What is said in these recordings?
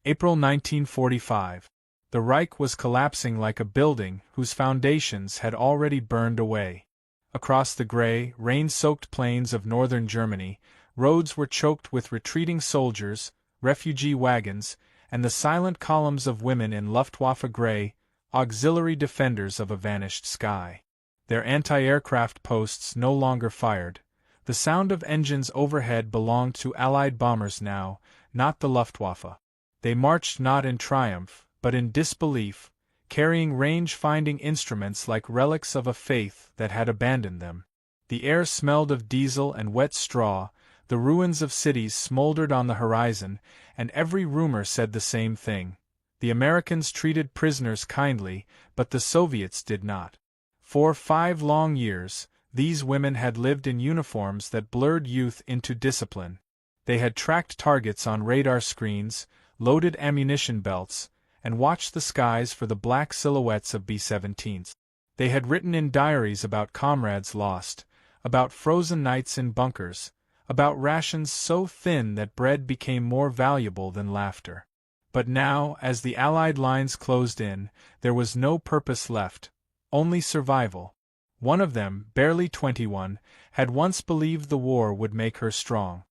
April 1945. The Reich was collapsing like a building whose foundations had already burned away. Across the gray, rain-soaked plains of northern Germany, roads were choked with retreating soldiers, refugee wagons, and the silent columns of women in Luftwaffe gray, auxiliary defenders of a vanished sky. Their anti-aircraft posts no longer fired. The sound of engines overhead belonged to Allied bombers now, not the Luftwaffe. They marched not in triumph, but in disbelief, carrying range-finding instruments like relics of a faith that had abandoned them. The air smelled of diesel and wet straw, the ruins of cities smoldered on the horizon, and every rumor said the same thing. The Americans treated prisoners kindly, but the Soviets did not. For 5 long years, these women had lived in uniforms that blurred youth into discipline. They had tracked targets on radar screens, loaded ammunition belts, and watched the skies for the black silhouettes of B-17s. They had written in diaries about comrades lost, about frozen nights in bunkers, about rations so thin that bread became more valuable than laughter. But now, as the Allied lines closed in, there was no purpose left, only survival. One of them, barely 21, had once believed the war would make her strong.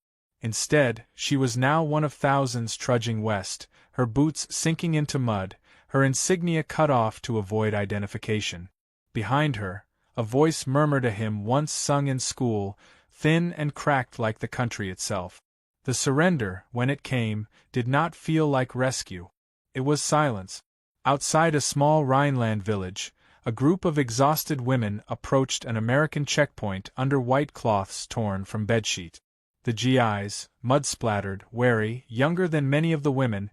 Instead, she was now one of thousands trudging west, her boots sinking into mud, her insignia cut off to avoid identification. Behind her, a voice murmured a hymn once sung in school, thin and cracked like the country itself. The surrender, when it came, did not feel like rescue. It was silence. Outside a small Rhineland village, a group of exhausted women approached an American checkpoint under white cloths torn from bedsheet. The GIs, mud-splattered, wary, younger than many of the women,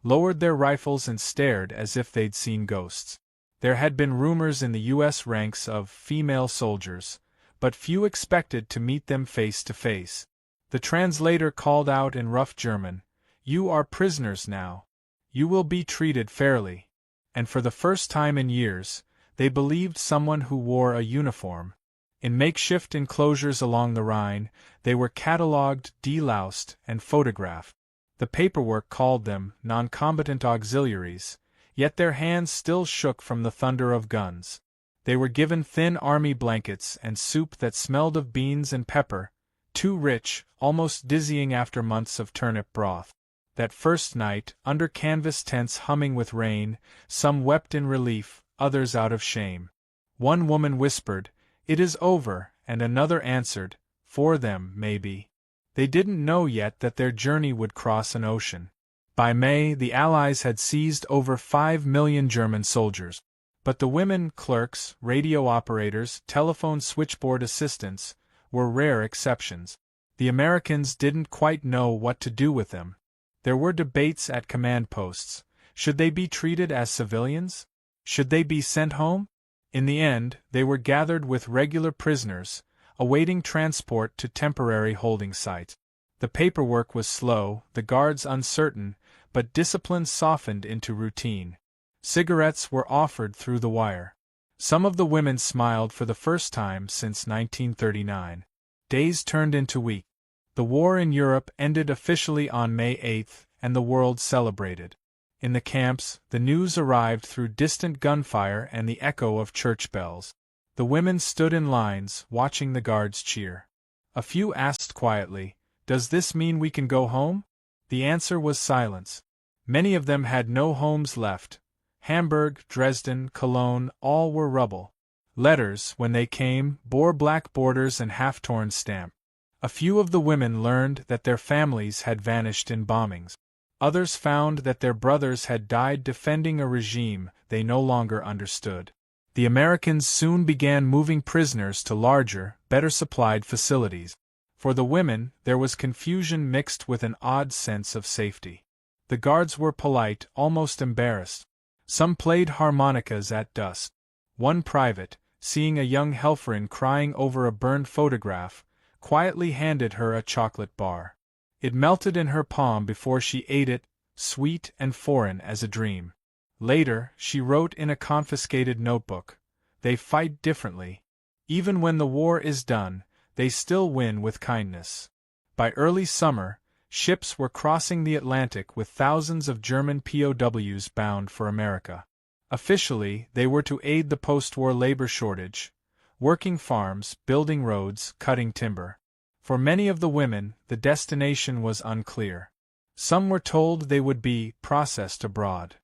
lowered their rifles and stared as if they'd seen ghosts. There had been rumors in the U.S. ranks of female soldiers, but few expected to meet them face to face. The translator called out in rough German, "You are prisoners now. You will be treated fairly." And for the first time in years, they believed someone who wore a uniform. In makeshift enclosures along the Rhine, they were catalogued, deloused, and photographed. The paperwork called them non-combatant auxiliaries, yet their hands still shook from the thunder of guns. They were given thin army blankets and soup that smelled of beans and pepper, too rich, almost dizzying after months of turnip broth. That first night, under canvas tents humming with rain, some wept in relief, others out of shame. One woman whispered, "It is over," and another answered, "For them, maybe." They didn't know yet that their journey would cross an ocean. By May, the Allies had seized over 5 million German soldiers. But the women clerks, radio operators, telephone switchboard assistants, were rare exceptions. The Americans didn't quite know what to do with them. There were debates at command posts. Should they be treated as civilians? Should they be sent home? In the end, they were gathered with regular prisoners, awaiting transport to temporary holding sites. The paperwork was slow, the guards uncertain, but discipline softened into routine. Cigarettes were offered through the wire. Some of the women smiled for the first time since 1939. Days turned into weeks. The war in Europe ended officially on May 8, and the world celebrated. In the camps, the news arrived through distant gunfire and the echo of church bells. The women stood in lines, watching the guards cheer. A few asked quietly, "Does this mean we can go home?" The answer was silence. Many of them had no homes left. Hamburg, Dresden, Cologne, all were rubble. Letters, when they came, bore black borders and half-torn stamps. A few of the women learned that their families had vanished in bombings. Others found that their brothers had died defending a regime they no longer understood. The Americans soon began moving prisoners to larger, better-supplied facilities. For the women, there was confusion mixed with an odd sense of safety. The guards were polite, almost embarrassed. Some played harmonicas at dusk. One private, seeing a young Helferin crying over a burned photograph, quietly handed her a chocolate bar. It melted in her palm before she ate it, sweet and foreign as a dream. Later, she wrote in a confiscated notebook, "They fight differently. Even when the war is done, they still win with kindness." By early summer, Ships were crossing the Atlantic with thousands of German POWs bound for America. Officially, they were to aid the post-war labor shortage, working farms, building roads, cutting timber. For many of the women, the destination was unclear. Some were told they would be processed abroad.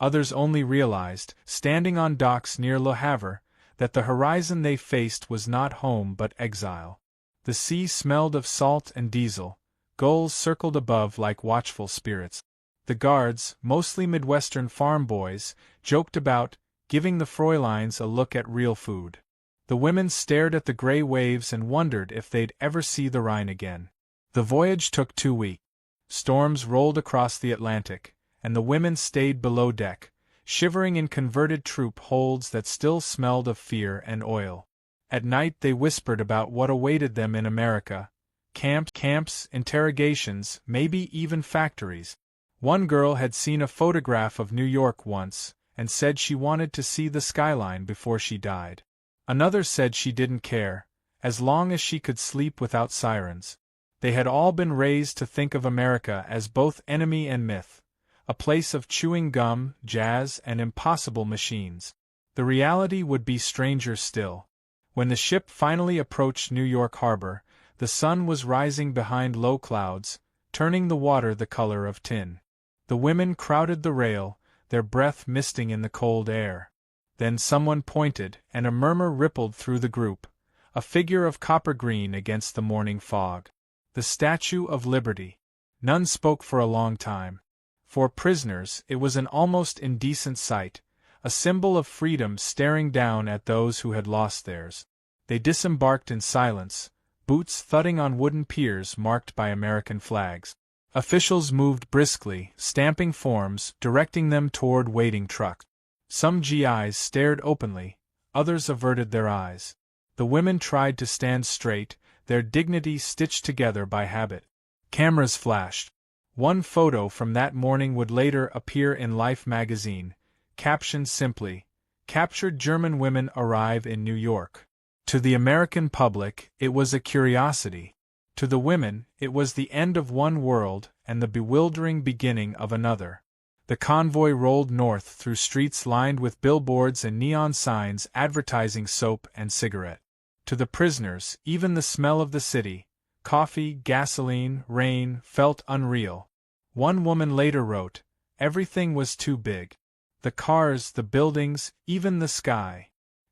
Others only realized, standing on docks near Le Havre, that the horizon they faced was not home but exile. The sea smelled of salt and diesel. Gulls circled above like watchful spirits. The guards, mostly Midwestern farm boys, joked about, giving the Fräuleins a look at real food. The women stared at the gray waves and wondered if they'd ever see the Rhine again. The voyage took 2 weeks. Storms rolled across the Atlantic, and the women stayed below deck, shivering in converted troop holds that still smelled of fear and oil. At night they whispered about what awaited them in America. Camps, interrogations, maybe even factories. One girl had seen a photograph of New York once, and said she wanted to see the skyline before she died. Another said she didn't care, as long as she could sleep without sirens. They had all been raised to think of America as both enemy and myth, a place of chewing gum, jazz, and impossible machines. The reality would be stranger still. When the ship finally approached New York Harbor, the sun was rising behind low clouds, turning the water the color of tin. The women crowded the rail, their breath misting in the cold air. Then someone pointed, and a murmur rippled through the group, a figure of copper green against the morning fog. The Statue of Liberty. None spoke for a long time. For prisoners, it was an almost indecent sight, a symbol of freedom staring down at those who had lost theirs. They disembarked in silence, boots thudding on wooden piers marked by American flags. Officials moved briskly, stamping forms, directing them toward waiting trucks. Some GIs stared openly, others averted their eyes. The women tried to stand straight, their dignity stitched together by habit. Cameras flashed. One photo from that morning would later appear in Life magazine, captioned simply, "Captured German women arrive in New York." To the American public, it was a curiosity. To the women, it was the end of one world and the bewildering beginning of another. The convoy rolled north through streets lined with billboards and neon signs advertising soap and cigarette. To the prisoners, even the smell of the city, coffee, gasoline, rain, felt unreal. One woman later wrote, "Everything was too big. The cars, the buildings, even the sky."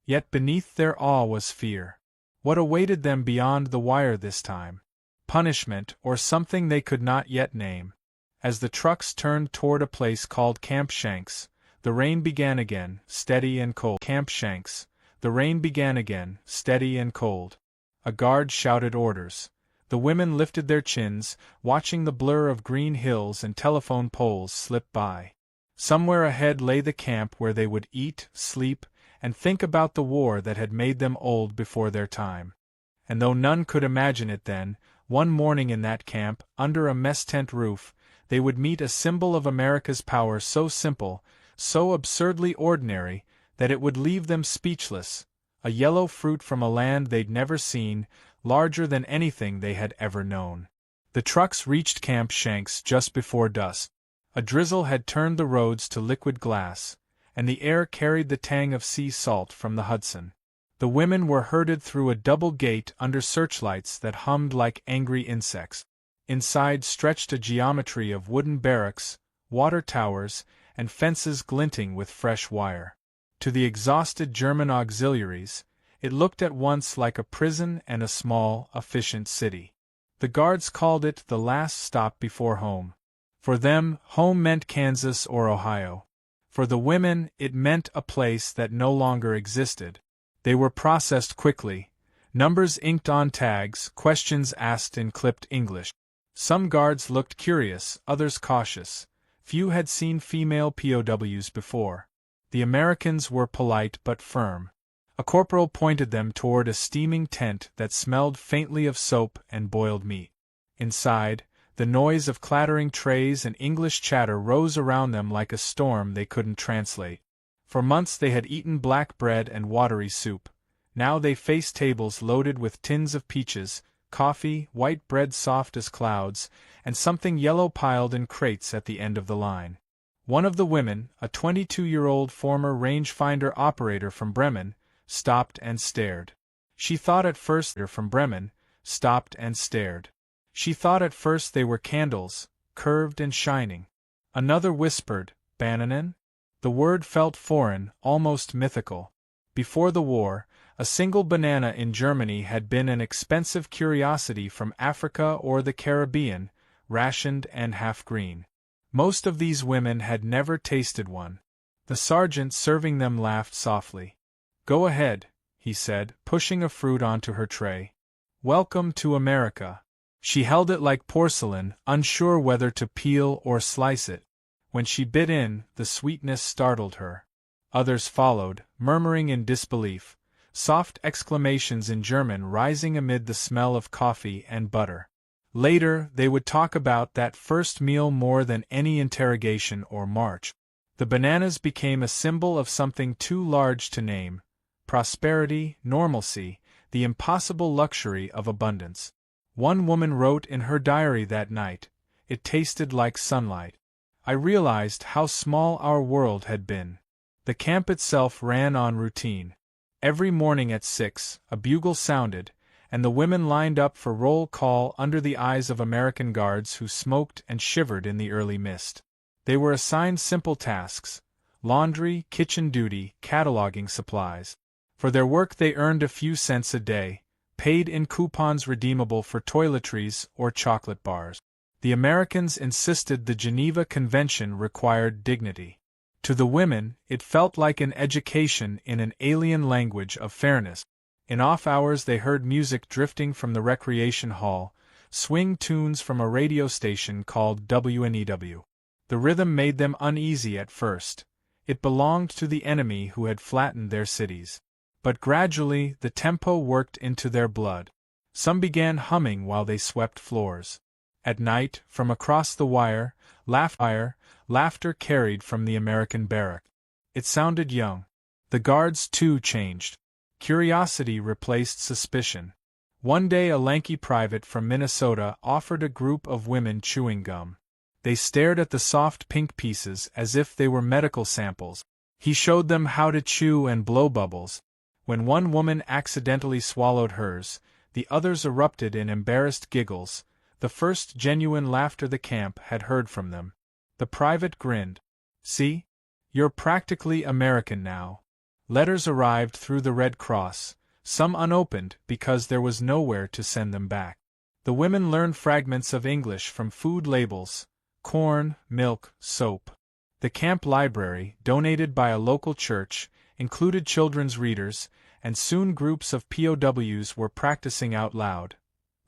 Yet beneath their awe was fear. What awaited them beyond the wire this time? Punishment, or something they could not yet name. As the trucks turned toward a place called Camp Shanks, the rain began again, steady and cold. Camp Shanks. The rain began again, steady and cold. A guard shouted orders. The women lifted their chins, watching the blur of green hills and telephone poles slip by. Somewhere ahead lay the camp where they would eat, sleep, and think about the war that had made them old before their time. And though none could imagine it then, one morning in that camp, under a mess tent roof, they would meet a symbol of America's power so simple, so absurdly ordinary, that it would leave them speechless, a yellow fruit from a land they'd never seen, larger than anything they had ever known. The trucks reached Camp Shanks just before dusk. A drizzle had turned the roads to liquid glass, and the air carried the tang of sea salt from the Hudson. The women were herded through a double gate under searchlights that hummed like angry insects. Inside stretched a geometry of wooden barracks, water towers, and fences glinting with fresh wire. To the exhausted German auxiliaries, it looked at once like a prison and a small, efficient city. The guards called it the last stop before home. For them, home meant Kansas or Ohio. For the women, it meant a place that no longer existed. They were processed quickly, numbers inked on tags, questions asked in clipped English. Some guards looked curious, others cautious. Few had seen female POWs before. The Americans were polite but firm. A corporal pointed them toward a steaming tent that smelled faintly of soap and boiled meat. Inside, the noise of clattering trays and English chatter rose around them like a storm they couldn't translate. For months they had eaten black bread and watery soup. Now they faced tables loaded with tins of peaches, coffee, white bread soft as clouds, and something yellow piled in crates at the end of the line. One of the women, a 22-year-old former rangefinder operator from Bremen, stopped and stared. She thought at first they were candles, curved and shining. Another whispered, "Bananen?" The word felt foreign, almost mythical. Before the war, a single banana in Germany had been an expensive curiosity from Africa or the Caribbean, rationed and half-green. Most of these women had never tasted one. The sergeant serving them laughed softly. "Go ahead," he said, pushing a fruit onto her tray. "Welcome to America." She held it like porcelain, unsure whether to peel or slice it. When she bit in, the sweetness startled her. Others followed, murmuring in disbelief, soft exclamations in German rising amid the smell of coffee and butter. Later, they would talk about that first meal more than any interrogation or march. The bananas became a symbol of something too large to name: prosperity, normalcy, the impossible luxury of abundance. One woman wrote in her diary that night, "It tasted like sunlight. I realized how small our world had been." The camp itself ran on routine. Every morning at 6, a bugle sounded, and the women lined up for roll call under the eyes of American guards who smoked and shivered in the early mist. They were assigned simple tasks: laundry, kitchen duty, cataloging supplies. For their work they earned a few cents a day, paid in coupons redeemable for toiletries or chocolate bars. The Americans insisted the Geneva Convention required dignity. To the women, it felt like an education in an alien language of fairness. In off hours they heard music drifting from the recreation hall, swing tunes from a radio station called WNEW. The rhythm made them uneasy at first. It belonged to the enemy who had flattened their cities. But gradually the tempo worked into their blood. Some began humming while they swept floors. At night, from across the wire, laughter carried from the American barrack. It sounded young. The guards too changed. Curiosity replaced suspicion. One day a lanky private from Minnesota offered a group of women chewing gum. They stared at the soft pink pieces as if they were medical samples. He showed them how to chew and blow bubbles. When one woman accidentally swallowed hers, the others erupted in embarrassed giggles, the first genuine laughter the camp had heard from them. The private grinned. "See? You're practically American now." Letters arrived through the Red Cross, some unopened because there was nowhere to send them back. The women learned fragments of English from food labels: corn, milk, soap. The camp library, donated by a local church, included children's readers, and soon groups of POWs were practicing out loud.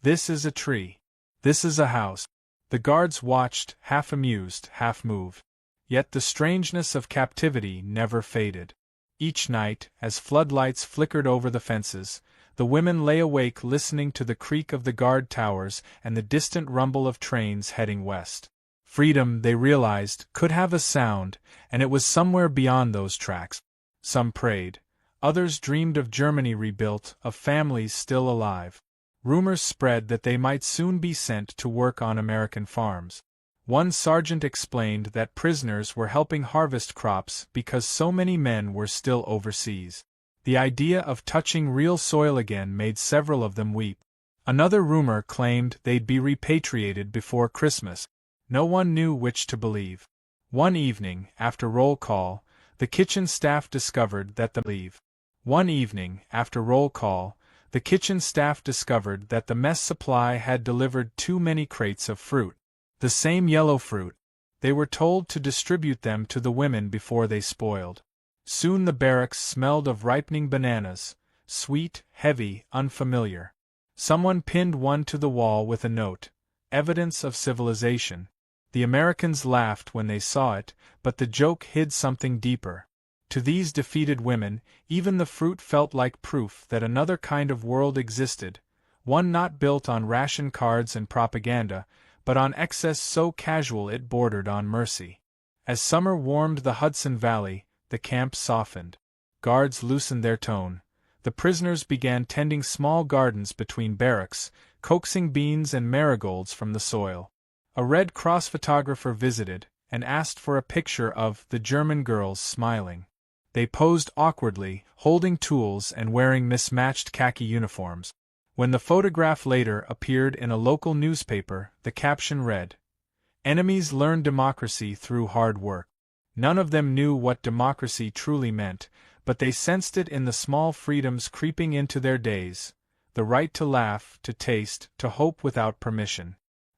"This is a tree. This is a house." The guards watched, half amused, half moved. Yet the strangeness of captivity never faded. Each night, as floodlights flickered over the fences, the women lay awake listening to the creak of the guard towers and the distant rumble of trains heading west. Freedom, they realized, could have a sound, and it was somewhere beyond those tracks. Some prayed. Others dreamed of Germany rebuilt, of families still alive. Rumors spread that they might soon be sent to work on American farms. One sergeant explained that prisoners were helping harvest crops because so many men were still overseas. The idea of touching real soil again made several of them weep. Another rumor claimed they'd be repatriated before Christmas. No one knew which to believe. One evening, after roll call, the kitchen staff discovered that the mess supply had delivered too many crates of fruit. The same yellow fruit. They were told to distribute them to the women before they spoiled. Soon the barracks smelled of ripening bananas, sweet, heavy, unfamiliar. Someone pinned one to the wall with a note: "Evidence of civilization." The Americans laughed when they saw it, but the joke hid something deeper. To these defeated women, even the fruit felt like proof that another kind of world existed, one not built on ration cards and propaganda, but on excess so casual it bordered on mercy. As summer warmed the Hudson Valley, the camp softened. Guards loosened their tone. The prisoners began tending small gardens between barracks, coaxing beans and marigolds from the soil. A Red Cross photographer visited, and asked for a picture of the German girls smiling. They posed awkwardly, holding tools and wearing mismatched khaki uniforms. When the photograph later appeared in a local newspaper, the caption read, "Enemies learn democracy through hard work." None of them knew what democracy truly meant, but they sensed it in the small freedoms creeping into their days: the right to laugh, to taste, to hope without permission.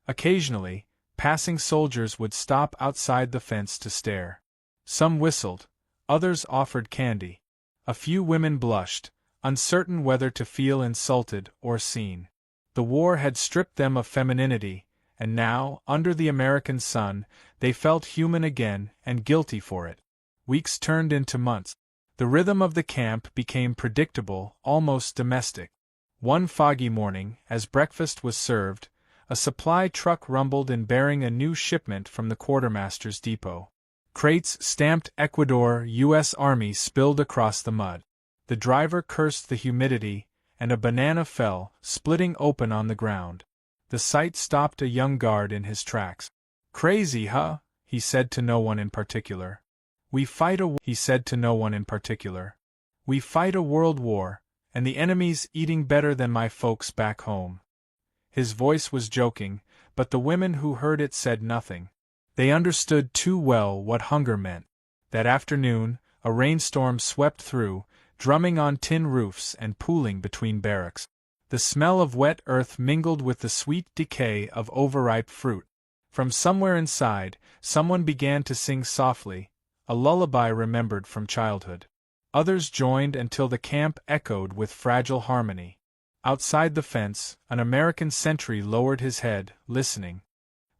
Occasionally, passing soldiers would stop outside the fence to stare. Some whistled, others offered candy. A few women blushed, uncertain whether to feel insulted or seen. The war had stripped them of femininity, and now, under the American sun, they felt human again and guilty for it. Weeks turned into months. The rhythm of the camp became predictable, almost domestic. One foggy morning, as breakfast was served, a supply truck rumbled in bearing a new shipment from the quartermaster's depot. Crates stamped Ecuador, U.S. Army spilled across the mud. The driver cursed the humidity, and a banana fell, splitting open on the ground. The sight stopped a young guard in his tracks. "Crazy, huh?" he said to no one in particular. He said to no one in particular. "We fight a world war, and the enemy's eating better than my folks back home." His voice was joking, but the women who heard it said nothing. They understood too well what hunger meant. That afternoon, a rainstorm swept through, drumming on tin roofs and pooling between barracks. The smell of wet earth mingled with the sweet decay of overripe fruit. From somewhere inside, someone began to sing softly, a lullaby remembered from childhood. Others joined until the camp echoed with fragile harmony. Outside the fence, an American sentry lowered his head, listening.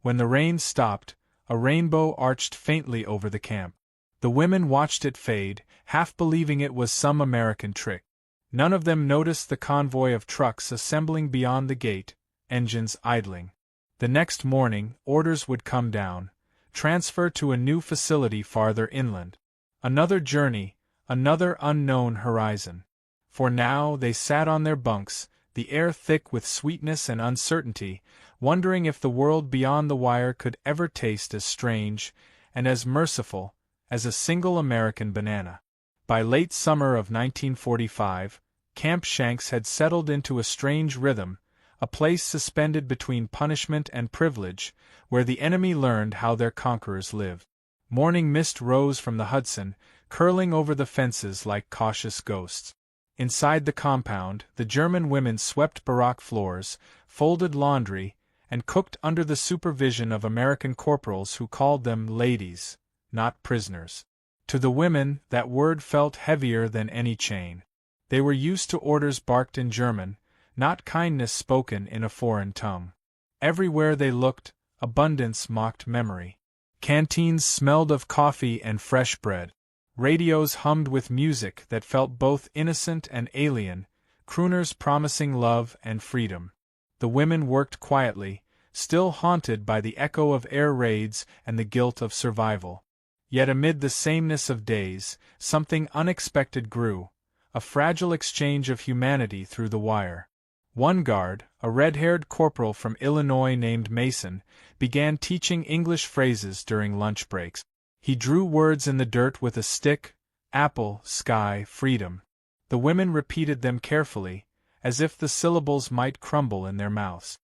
When the rain stopped, a rainbow arched faintly over the camp. The women watched it fade, half believing it was some American trick. None of them noticed the convoy of trucks assembling beyond the gate, engines idling. The next morning, orders would come down: transfer to a new facility farther inland. Another journey, another unknown horizon. For now they sat on their bunks, the air thick with sweetness and uncertainty, wondering if the world beyond the wire could ever taste as strange and as merciful as a single American banana. By late summer of 1945, Camp Shanks had settled into a strange rhythm, a place suspended between punishment and privilege, where the enemy learned how their conquerors lived. Morning mist rose from the Hudson, curling over the fences like cautious ghosts. Inside the compound, the German women swept barrack floors, folded laundry, and cooked under the supervision of American corporals who called them ladies, not prisoners. To the women, that word felt heavier than any chain. They were used to orders barked in German, not kindness spoken in a foreign tongue. Everywhere they looked, abundance mocked memory. Canteens smelled of coffee and fresh bread. Radios hummed with music that felt both innocent and alien, crooners promising love and freedom. The women worked quietly, still haunted by the echo of air raids and the guilt of survival. Yet amid the sameness of days, something unexpected grew, a fragile exchange of humanity through the wire. One guard, a red-haired corporal from Illinois named Mason, began teaching English phrases during lunch breaks. He drew words in the dirt with a stick: apple, sky, freedom. The women repeated them carefully, as if the syllables might crumble in their mouths.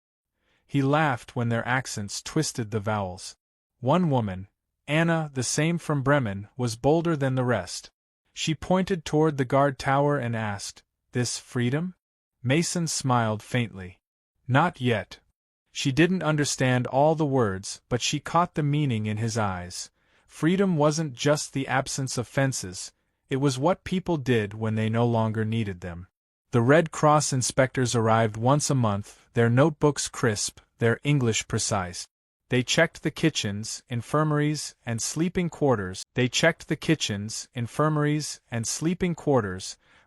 He laughed when their accents twisted the vowels. One woman, Anna, the same from Bremen, was bolder than the rest. She pointed toward the guard tower and asked, "This freedom?" Mason smiled faintly. "Not yet." She didn't understand all the words, but she caught the meaning in his eyes. Freedom wasn't just the absence of fences, it was what people did when they no longer needed them. The Red Cross inspectors arrived once a month, their notebooks crisp, their English precise. They checked the kitchens, infirmaries, and sleeping quarters.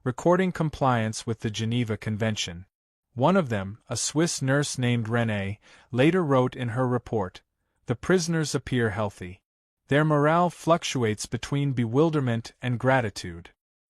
Recording compliance with the Geneva Convention. One of them, a Swiss nurse named Renée, later wrote in her report, "The prisoners appear healthy. Their morale fluctuates between bewilderment and gratitude."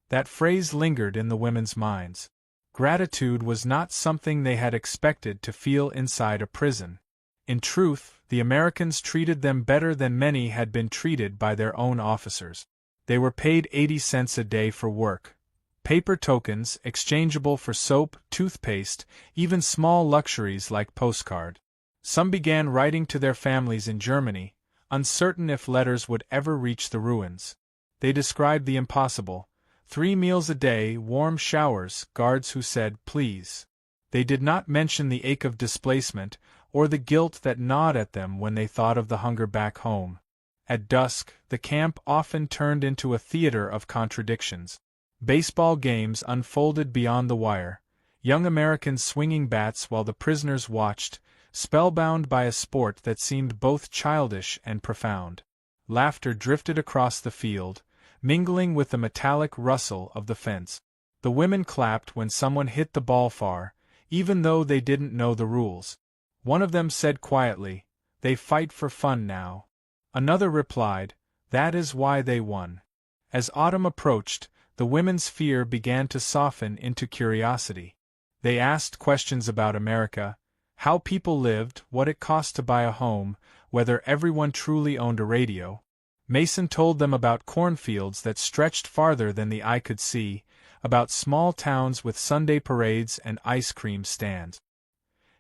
That phrase lingered in the women's minds. Gratitude was not something they had expected to feel inside a prison. In truth, the Americans treated them better than many had been treated by their own officers. They were paid 80 cents a day for work. Paper tokens, exchangeable for soap, toothpaste, even small luxuries like postcard. Some began writing to their families in Germany, uncertain if letters would ever reach the ruins. They described the impossible: 3 meals a day, warm showers, guards who said, "Please." They did not mention the ache of displacement, or the guilt that gnawed at them when they thought of the hunger back home. At dusk, the camp often turned into a theater of contradictions. Baseball games unfolded beyond the wire, young Americans swinging bats while the prisoners watched, spellbound by a sport that seemed both childish and profound. Laughter drifted across the field, mingling with the metallic rustle of the fence. The women clapped when someone hit the ball far, even though they didn't know the rules. One of them said quietly, "They fight for fun now." Another replied, "That is why they won." As autumn approached, the women's fear began to soften into curiosity. They asked questions about America, how people lived, what it cost to buy a home, whether everyone truly owned a radio. Mason told them about cornfields that stretched farther than the eye could see, about small towns with Sunday parades and ice cream stands.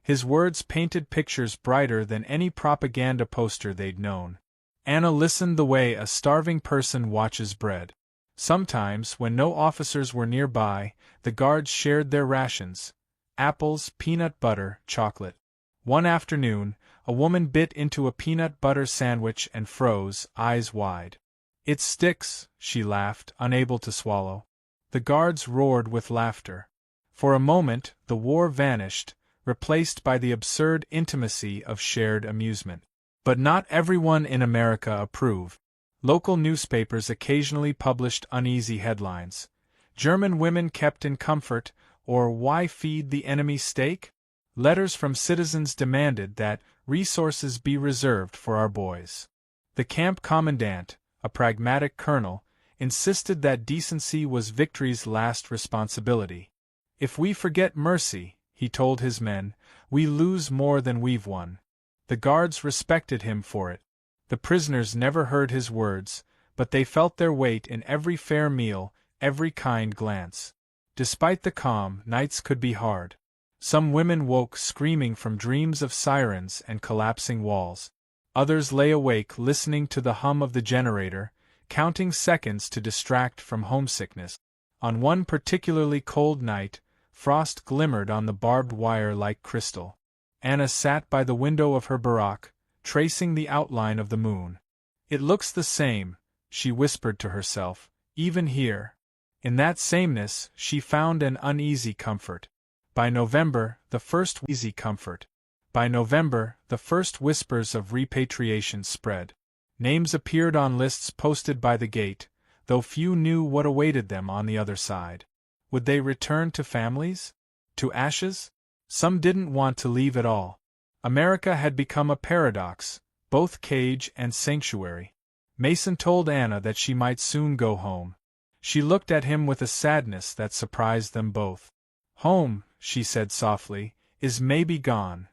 His words painted pictures brighter than any propaganda poster they'd known. Anna listened the way a starving person watches bread. Sometimes, when no officers were nearby, the guards shared their rations: apples, peanut butter, chocolate. One afternoon, a woman bit into a peanut butter sandwich and froze, eyes wide. "It sticks," she laughed, unable to swallow. The guards roared with laughter. For a moment, the war vanished, replaced by the absurd intimacy of shared amusement. But not everyone in America approved. Local newspapers occasionally published uneasy headlines. "German women kept in comfort," or "Why feed the enemy steak?" Letters from citizens demanded that resources be reserved for our boys. The camp commandant, a pragmatic colonel, insisted that decency was victory's last responsibility. "If we forget mercy," he told his men, "we lose more than we've won." The guards respected him for it. The prisoners never heard his words, but they felt their weight in every fair meal, every kind glance. Despite the calm, nights could be hard. Some women woke screaming from dreams of sirens and collapsing walls. Others lay awake listening to the hum of the generator, counting seconds to distract from homesickness. On one particularly cold night, frost glimmered on the barbed wire like crystal. Anna sat by the window of her barack, tracing the outline of the moon. "It looks the same," she whispered to herself, "even here." In that sameness, she found an uneasy comfort. By November, the first whispers of repatriation spread. Names appeared on lists posted by the gate, though few knew what awaited them on the other side. Would they return to families? To ashes? Some didn't want to leave at all. America had become a paradox, both cage and sanctuary. Mason told Anna that she might soon go home. She looked at him with a sadness that surprised them both. "Home," she said softly, "is maybe gone."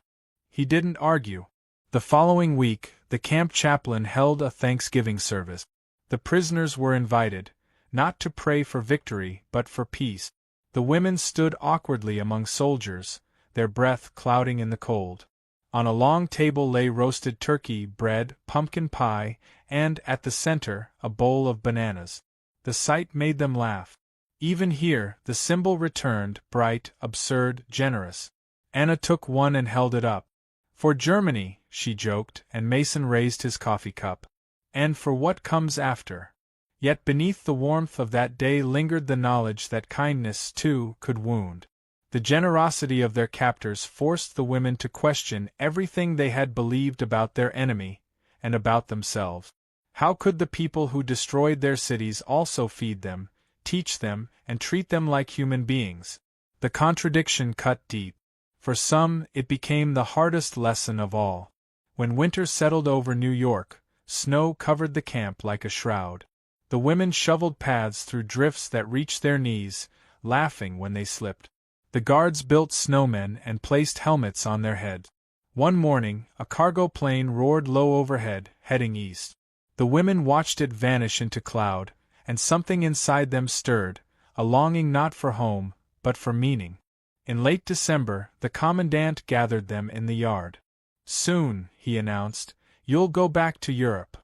He didn't argue. The following week, the camp chaplain held a Thanksgiving service. The prisoners were invited, not to pray for victory but for peace. The women stood awkwardly among soldiers, their breath clouding in the cold. On a long table lay roasted turkey, bread, pumpkin pie, and, at the center, a bowl of bananas. The sight made them laugh. Even here, the symbol returned, bright, absurd, generous. Anna took one and held it up. "For Germany," she joked, and Mason raised his coffee cup. "And for what comes after." Yet beneath the warmth of that day lingered the knowledge that kindness, too, could wound. The generosity of their captors forced the women to question everything they had believed about their enemy, and about themselves. How could the people who destroyed their cities also feed them, teach them, and treat them like human beings? The contradiction cut deep. For some, it became the hardest lesson of all. When winter settled over New York, snow covered the camp like a shroud. The women shoveled paths through drifts that reached their knees, laughing when they slipped. The guards built snowmen and placed helmets on their head. One morning, a cargo plane roared low overhead, heading east. The women watched it vanish into cloud, and something inside them stirred, a longing not for home, but for meaning. In late December, the commandant gathered them in the yard. "Soon," he announced, "you'll go back to Europe."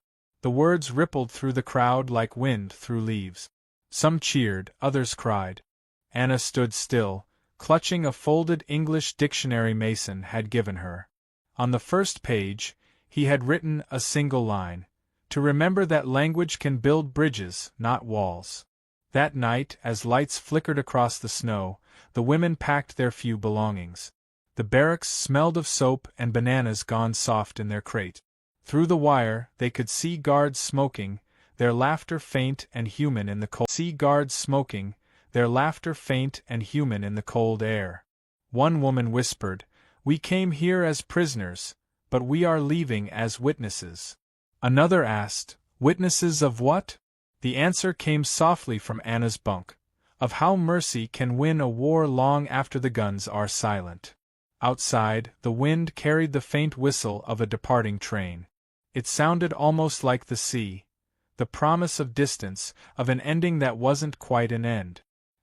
The words rippled through the crowd like wind through leaves. Some cheered, others cried. Anna stood still, clutching a folded English dictionary Mason had given her. On the first page, he had written a single line: "To remember that language can build bridges, not walls." That night, as lights flickered across the snow, the women packed their few belongings. The barracks smelled of soap and bananas gone soft in their crate. Through the wire, they could see guards smoking, their laughter faint and human in the cold air. One woman whispered, "We came here as prisoners, but we are leaving as witnesses." Another asked, "Witnesses of what?" The answer came softly from Anna's bunk, "Of how mercy can win a war long after the guns are silent." Outside, the wind carried the faint whistle of a departing train. It sounded almost like the sea, the promise of distance, of an ending that wasn't quite an end.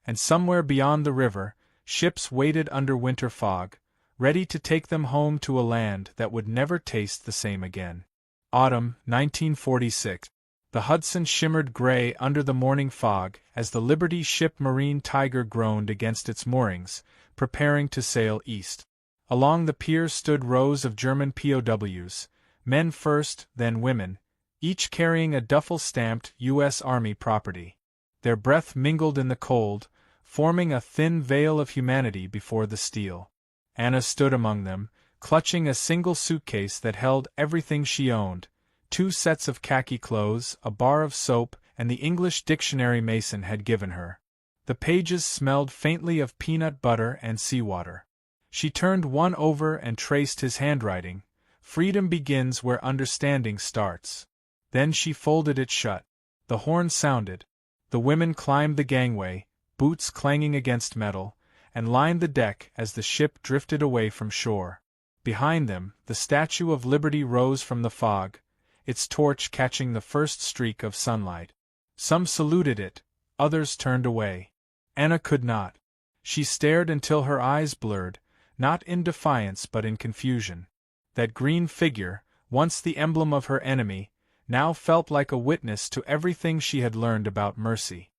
And somewhere beyond the river, ships waited under winter fog, ready to take them home to a land that would never taste the same again. Autumn, 1946. The Hudson shimmered gray under the morning fog as the Liberty ship Marine Tiger groaned against its moorings, preparing to sail east. Along the pier stood rows of German POWs, men first, then women, each carrying a duffel stamped U.S. Army property. Their breath mingled in the cold, forming a thin veil of humanity before the steel. Anna stood among them, clutching a single suitcase that held everything she owned: 2 sets of khaki clothes, a bar of soap, and the English dictionary Mason had given her. The pages smelled faintly of peanut butter and seawater. She turned one over and traced his handwriting: "Freedom begins where understanding starts." Then she folded it shut. The horn sounded. The women climbed the gangway, boots clanging against metal, and lined the deck as the ship drifted away from shore. Behind them, the Statue of Liberty rose from the fog, its torch catching the first streak of sunlight. Some saluted it, others turned away. Anna could not. She stared until her eyes blurred, not in defiance but in confusion. That green figure, once the emblem of her enemy, now felt like a witness to everything she had learned about mercy.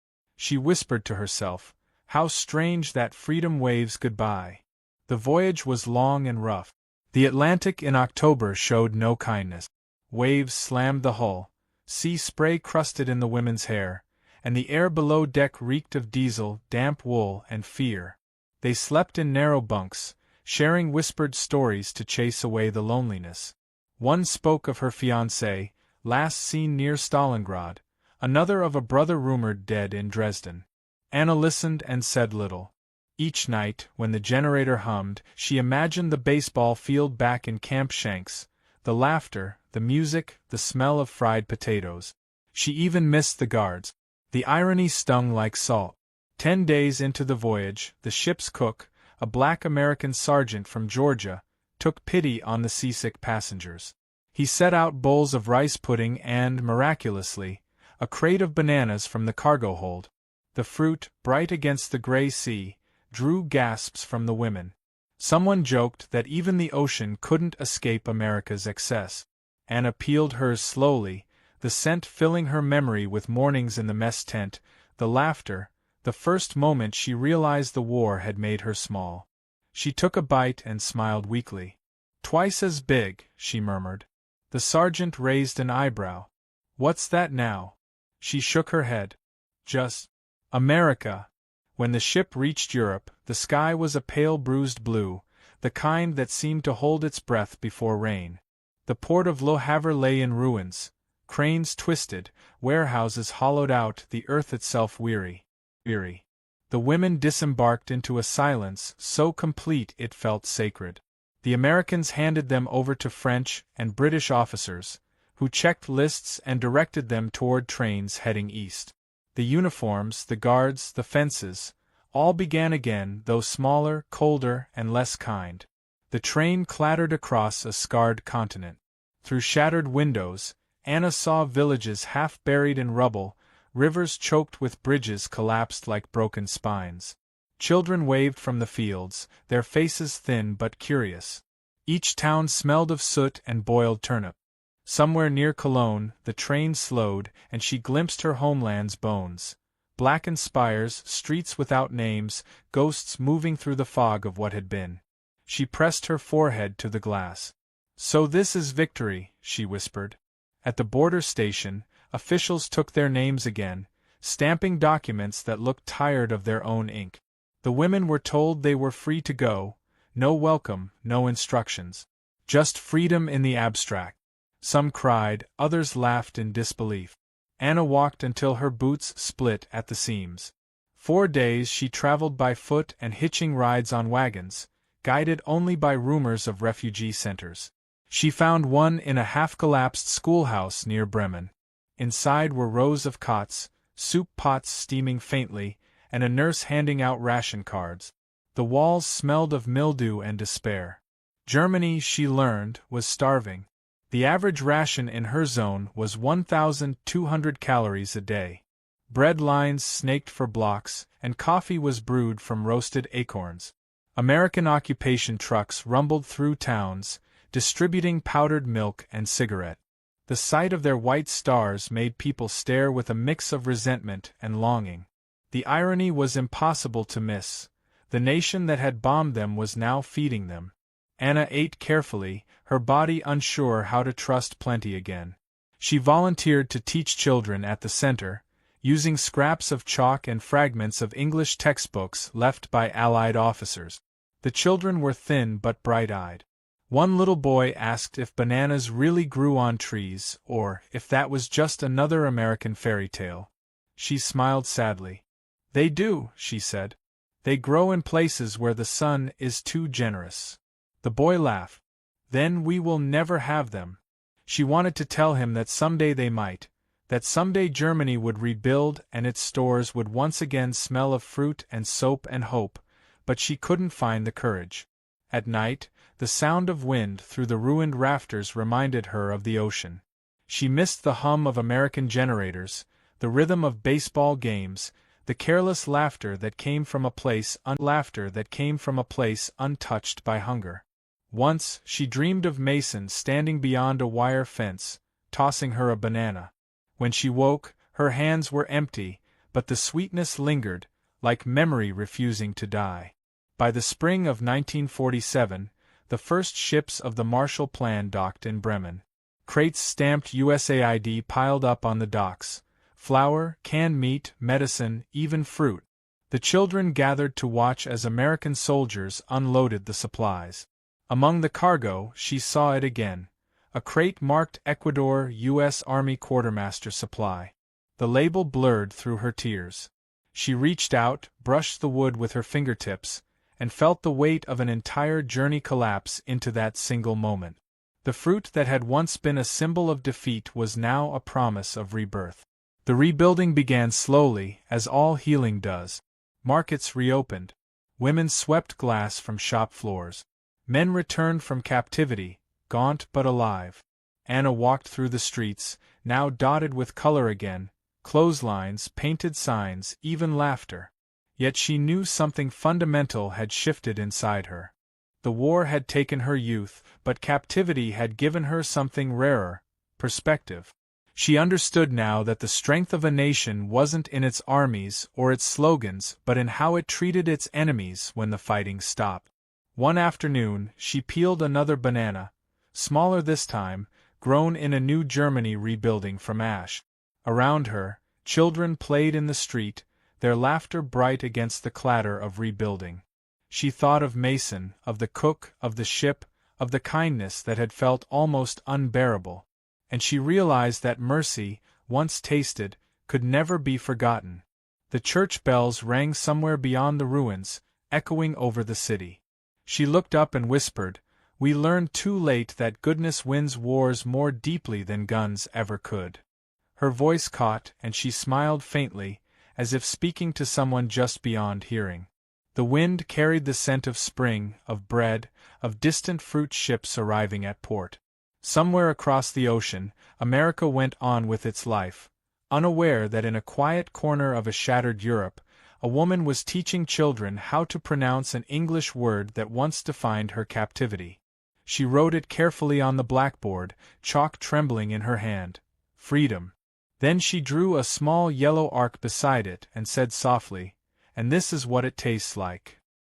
She whispered to herself, "How strange that freedom waves goodbye." The voyage was long and rough. The Atlantic in October showed no kindness. Waves slammed the hull, sea spray crusted in the women's hair, and the air below deck reeked of diesel, damp wool, and fear. They slept in narrow bunks, sharing whispered stories to chase away the loneliness. One spoke of her fiancé, last seen near Stalingrad, another of a brother rumored dead in Dresden. Anna listened and said little. Each night, when the generator hummed, she imagined the baseball field back in Camp Shanks, the laughter, the music, the smell of fried potatoes. She even missed the guards. The irony stung like salt. 10 days into the voyage, the ship's cook, a black American sergeant from Georgia, took pity on the seasick passengers. He set out bowls of rice pudding and, miraculously, a crate of bananas from the cargo hold. The fruit, bright against the gray sea, drew gasps from the women. Someone joked that even the ocean couldn't escape America's excess. Anna peeled hers slowly, the scent filling her memory with mornings in the mess tent, the laughter, the first moment she realized the war had made her small. She took a bite and smiled weakly. "Twice as big," she murmured. The sergeant raised an eyebrow. "What's that now?" She shook her head. "Just America." When the ship reached Europe, the sky was a pale bruised blue, the kind that seemed to hold its breath before rain. The port of Le Havre lay in ruins, cranes twisted, warehouses hollowed out, the earth itself weary. The women disembarked into a silence so complete it felt sacred. The Americans handed them over to French and British officers, who checked lists and directed them toward trains heading east. The uniforms, the guards, the fences, All began again, though smaller, colder, and less kind. The train clattered across a scarred continent. Through shattered windows, Anna saw villages half buried in rubble, rivers choked with bridges collapsed like broken spines. Children waved from the fields, their faces thin but curious. Each town smelled of soot and boiled turnip. Somewhere near Cologne, the train slowed, and she glimpsed her homeland's bones. Blackened spires, streets without names, ghosts moving through the fog of what had been. She pressed her forehead to the glass. "So this is victory," she whispered. At the border station, officials took their names again, stamping documents that looked tired of their own ink. The women were told they were free to go, no welcome, no instructions. Just freedom in the abstract. Some cried, others laughed in disbelief. Anna walked until her boots split at the seams. 4 days she traveled by foot and hitching rides on wagons, guided only by rumors of refugee centers. She found one in a half-collapsed schoolhouse near Bremen. Inside were rows of cots, soup pots steaming faintly, and a nurse handing out ration cards. The walls smelled of mildew and despair. Germany, she learned, was starving. The average ration in her zone was 1,200 calories a day. Bread lines snaked for blocks, and coffee was brewed from roasted acorns. American occupation trucks rumbled through towns, distributing powdered milk and cigarette. The sight of their white stars made people stare with a mix of resentment and longing. The irony was impossible to miss. The nation that had bombed them was now feeding them. Anna ate carefully, her body unsure how to trust plenty again. She volunteered to teach children at the center, using scraps of chalk and fragments of English textbooks left by Allied officers. The children were thin but bright-eyed. One little boy asked if bananas really grew on trees, or if that was just another American fairy tale. She smiled sadly. "They do," she said. "They grow in places where the sun is too generous." The boy laughed. "Then we will never have them." She wanted to tell him that someday they might, that someday Germany would rebuild and its stores would once again smell of fruit and soap and hope, but she couldn't find the courage. At night, the sound of wind through the ruined rafters reminded her of the ocean. She missed the hum of American generators, the rhythm of baseball games, the careless laughter that came from a place untouched by hunger. Once, she dreamed of Mason standing beyond a wire fence, tossing her a banana. When she woke, her hands were empty, but the sweetness lingered, like memory refusing to die. By the spring of 1947, the first ships of the Marshall Plan docked in Bremen. Crates stamped USAID piled up on the docks. Flour, canned meat, medicine, even fruit. The children gathered to watch as American soldiers unloaded the supplies. Among the cargo, she saw it again. A crate marked Ecuador U.S. Army Quartermaster Supply. The label blurred through her tears. She reached out, brushed the wood with her fingertips, and felt the weight of an entire journey collapse into that single moment. The fruit that had once been a symbol of defeat was now a promise of rebirth. The rebuilding began slowly, as all healing does. Markets reopened. Women swept glass from shop floors. Men returned from captivity, gaunt but alive. Anna walked through the streets, now dotted with color again, clotheslines, painted signs, even laughter. Yet she knew something fundamental had shifted inside her. The war had taken her youth, but captivity had given her something rarer: perspective. She understood now that the strength of a nation wasn't in its armies or its slogans, but in how it treated its enemies when the fighting stopped. One afternoon, she peeled another banana, smaller this time, grown in a new Germany rebuilding from ash. Around her, children played in the street, their laughter bright against the clatter of rebuilding. She thought of Mason, of the cook, of the ship, of the kindness that had felt almost unbearable. And she realized that mercy, once tasted, could never be forgotten. The church bells rang somewhere beyond the ruins, echoing over the city. She looked up and whispered, "We learned too late that goodness wins wars more deeply than guns ever could." Her voice caught, and she smiled faintly, as if speaking to someone just beyond hearing. The wind carried the scent of spring, of bread, of distant fruit ships arriving at port. Somewhere across the ocean, America went on with its life, unaware that in a quiet corner of a shattered Europe, a woman was teaching children how to pronounce an English word that once defined her captivity. She wrote it carefully on the blackboard, chalk trembling in her hand. Freedom. Then she drew a small yellow arc beside it and said softly, "And this is what it tastes like."